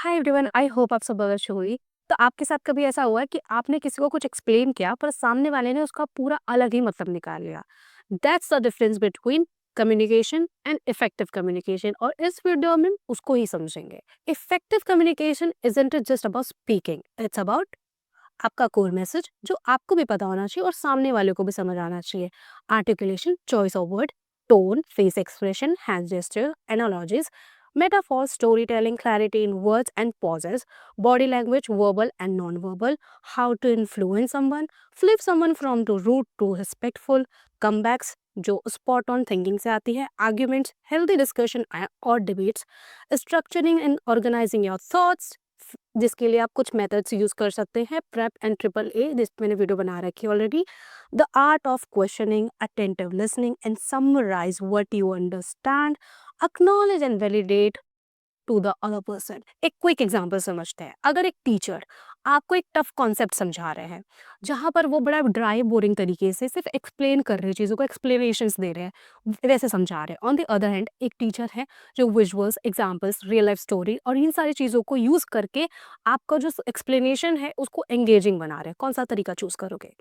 Hi everyone, I hope आप सब अच्छे होंगे। तो आपके साथ कभी ऐसा हुआ है कि आपने किसी को कुछ एक्सप्लेन किया पर सामने वाले ने उसका पूरा अलग ही मतलब निकाल लिया। That's the difference between communication and effective communication, और इस वीडियो में उसको ही समझेंगे। Effective communication isn't just about speaking, it's about आपका कोर मैसेज जो आपको भी पता होना चाहिए और सामने वाले को भी समझ आना चाहिए। Articulation, choice of word, tone, face expression, hand gesture, analogies, metaphors, storytelling, clarity in words and pauses, body language, verbal and non-verbal, how to influence someone, flip someone from to rude to respectful, comebacks जो spot on thinking से आती है, arguments, healthy discussion और debates, structuring and organizing your thoughts, जिसके लिए आप कुछ methods use कर सकते हैं, प्रेप एंड ट्रिपल ए, जिस पे मैंने वीडियो बना रखी है already, the art of questioning, attentive listening and summarise what you understand, acknowledge and validate to the other person. एक क्विक एग्जांपल समझते हैं। अगर एक टीचर आपको एक टफ कॉन्सेप्ट समझा रहे हैं, जहाँ पर वो बड़ा ड्राई बोरिंग तरीके से सिर्फ एक्सप्लेन कर रहे हैं, चीज़ों को एक्सप्लेनेशंस दे रहे हैं, वैसे समझा रहे हैं। ऑन द अदर हैंड एक टीचर है जो visuals, examples, real life story और इन सारी चीज़ों को यूज़ करके आपका जो एक्सप्लेनेशन है उसको एंगेजिंग बना रहे हैं। कौन सा तरीका चूज़ करोगे?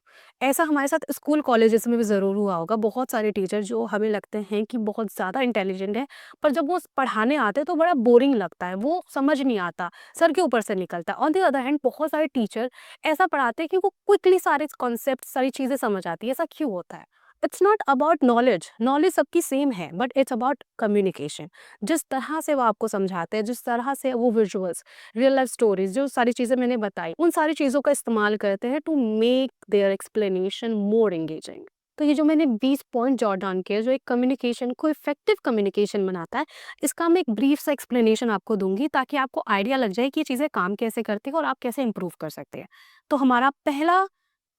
ऐसा हमारे साथ स्कूल कॉलेजेस में भी ज़रूर हुआ होगा। बहुत सारे टीचर जो हमें लगते हैं कि बहुत ज़्यादा इंटेलिजेंट है, पर जब वो पढ़ाने आते हैं तो बड़ा बोरिंग लगता है, वो समझ नहीं आता, सर के ऊपर से निकलता है। ऑन द अदर हैंड बहुत सारे टीचर ऐसा पढ़ाते हैं कि वो क्विकली सारे कॉन्सेप्ट, सारी चीज़ें समझ आती है। ऐसा क्यों होता है? It's not about knowledge, knowledge सबकी सेम है, बट इट्स अबाउट कम्युनिकेशन। जिस तरह से वो आपको समझाते हैं, जिस तरह से वो विजुअल्स, रियल लाइफ स्टोरीज, जो सारी चीज़ें मैंने बताई, उन सारी चीज़ों का इस्तेमाल करते हैं to make their explanation more engaging. तो ये जो मैंने 20 पॉइंट जॉट डाउन किए जो एक कम्युनिकेशन को इफेक्टिव कम्युनिकेशन बनाता है, इसका मैं एक ब्रीफ सा एक्सप्लेनेशन आपको दूंगी ताकि आपको आइडिया लग जाए कि ये चीज़ें काम कैसे करती है और आप कैसे इंप्रूव कर सकते हैं। तो हमारा पहला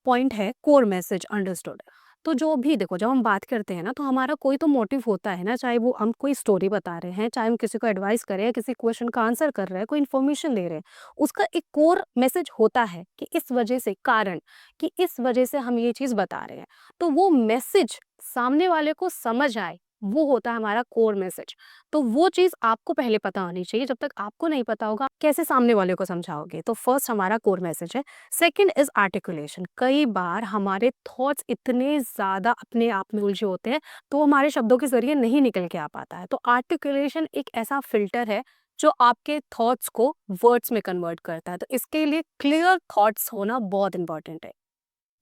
पॉइंट है कोर मैसेज अंडरस्टूड। तो जो भी देखो, जब हम बात करते हैं ना, तो हमारा कोई तो मोटिव होता है ना, चाहे वो हम कोई स्टोरी बता रहे हैं, चाहे हम किसी को एडवाइस कर रहे हैं, किसी क्वेश्चन का आंसर कर रहे हैं, कोई इन्फॉर्मेशन दे रहे हैं, उसका एक कोर मैसेज होता है कि इस वजह से, कारण कि इस वजह से हम ये चीज़ बता रहे हैं। तो वो मैसेज सामने वाले को समझ आए, वो होता है हमारा कोर मैसेज। तो वो चीज़ आपको पहले पता होनी चाहिए। जब तक आपको नहीं पता होगा, कैसे सामने वाले को समझाओगे? तो फर्स्ट हमारा कोर मैसेज है। Second is articulation. कई बार हमारे थॉट्स इतने ज़्यादा अपने आप में उलझे होते हैं, तो वो हमारे शब्दों के ज़रिए नहीं निकल के आ पाता है। तो आर्टिकुलेशन एक ऐसा फिल्टर है जो आपके थॉट्स को वर्ड्स में कन्वर्ट करता है। तो इसके लिए क्लियर थॉट्स होना बहुत इंपॉर्टेंट है।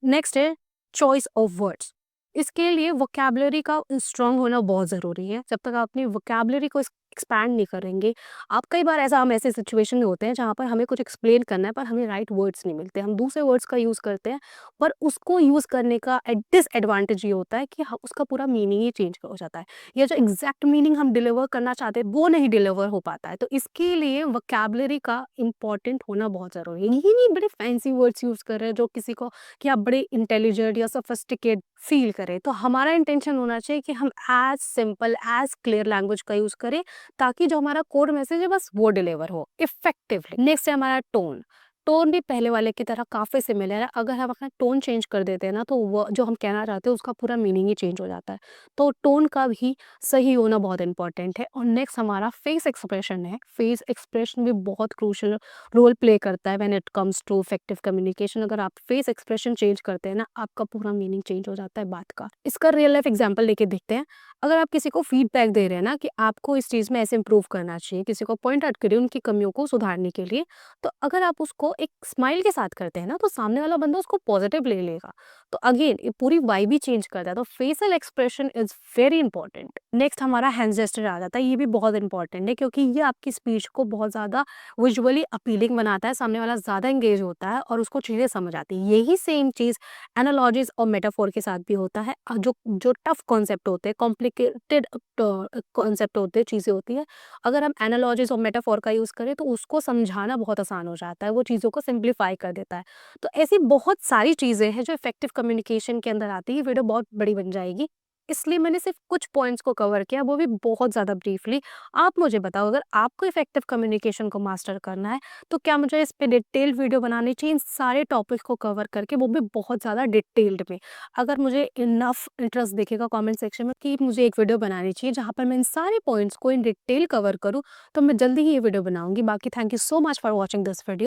नेक्स्ट है चॉइस ऑफ वर्ड्स। इसके लिए वोकैबुलरी का स्ट्रांग होना बहुत ज़रूरी है। जब तक आप अपनी वोकैबुलरी को एक्सपैंड नहीं करेंगे, आप कई बार ऐसा, हम ऐसे सिचुएशन में होते हैं जहाँ पर हमें कुछ एक्सप्लेन करना है पर हमें राइट वर्ड्स नहीं मिलते, हम दूसरे वर्ड्स का यूज़ करते हैं, पर उसको यूज़ करने का डिसएडवांटेज ये होता है कि उसका पूरा मीनिंग ही चेंज हो जाता है, या जो एग्जैक्ट मीनिंग हम डिलीवर करना चाहते हैं वो नहीं डिलीवर हो पाता है। तो इसके लिए वोकैबुलरी का इंपॉर्टेंट होना बहुत ज़रूरी है। ये नहीं बड़े फैंसी वर्ड्स यूज़ कर रहे हैं जो किसी को, कि आप बड़े इंटेलिजेंट या सोफिस्टिकेट फील करें। तो हमारा इंटेंशन होना चाहिए कि हम as simple, as clear language का यूज़ करें, ताकि जो हमारा कोर मैसेज है बस वो डिलीवर हो इफेक्टिवली। नेक्स्ट है हमारा टोन। टोन भी पहले वाले की तरह काफ़ी सिमिलर है। अगर हम अपना टोन चेंज कर देते हैं ना, तो वो जो हम कहना चाहते हैं उसका पूरा मीनिंग ही चेंज हो जाता है। तो टोन का भी सही होना बहुत इंपॉर्टेंट है। और नेक्स्ट हमारा फेस एक्सप्रेशन है। फेस एक्सप्रेशन भी बहुत क्रूशल रोल प्ले करता है when it comes to effective communication. अगर आप फेस एक्सप्रेशन चेंज करते हैं ना, आपका पूरा मीनिंग चेंज हो जाता है बात का। इसका रियल लाइफ एग्जांपल लेके देखते हैं। अगर आप किसी को फीडबैक दे रहे हैं ना कि आपको इस चीज़ में ऐसे इंप्रूव करना चाहिए, किसी को पॉइंट आउट करिए उनकी कमियों को सुधारने के लिए, तो अगर आप उसको एक स्माइल के साथ करते हैं ना, तो सामने वाला बंदा उसको पॉजिटिव ले लेगा। तो अगेन ये पूरी वाइब ही चेंज करता है। तो facial expression is very important. Next हमारा हैंड जेस्चर आ जाता है। ये भी बहुत इंपॉर्टेंट है क्योंकि ये आपकी स्पीच को बहुत ज़्यादा विजुअली अपीलिंग बनाता है, सामने वाला ज़्यादा एंगेज होता है और उसको चीज़ें समझ आती है। यही सेम चीज़ एनालॉजीज और मेटाफोर के साथ भी होता है। जो जो टफ कॉन्सेप्ट होते हैं, कॉम्प्लिकेटेड कॉन्सेप्ट होते हैं, चीज़ें होती है, अगर हम एनालॉजीज और मेटाफोर का यूज़ करें तो उसको समझाना बहुत आसान हो जाता है, वो चीज़ों को सिंप्लीफाई कर देता है। तो ऐसी बहुत सारी चीज़ें हैं जो इफेक्टिव कम्युनिकेशन के अंदर आती है। वीडियो बहुत बड़ी बन जाएगी, इसलिए मैंने सिर्फ कुछ पॉइंट्स को कवर किया, वो भी बहुत ज़्यादा ब्रीफली। आप मुझे बताओ, अगर आपको इफेक्टिव कम्युनिकेशन को मास्टर करना है, तो क्या मुझे इस पे डिटेल वीडियो बनानी चाहिए इन सारे टॉपिक्स को कवर करके, वो भी बहुत ज़्यादा डिटेल्ड में? अगर मुझे इनफ इंटरेस्ट दिखेगा कमेंट सेक्शन में कि मुझे एक वीडियो बनानी चाहिए जहाँ पर मैं इन सारे पॉइंट्स को इन डिटेल कवर करूँ, तो मैं जल्दी ही ये वीडियो बनाऊँगी। बाकी thank you so much for watching this video.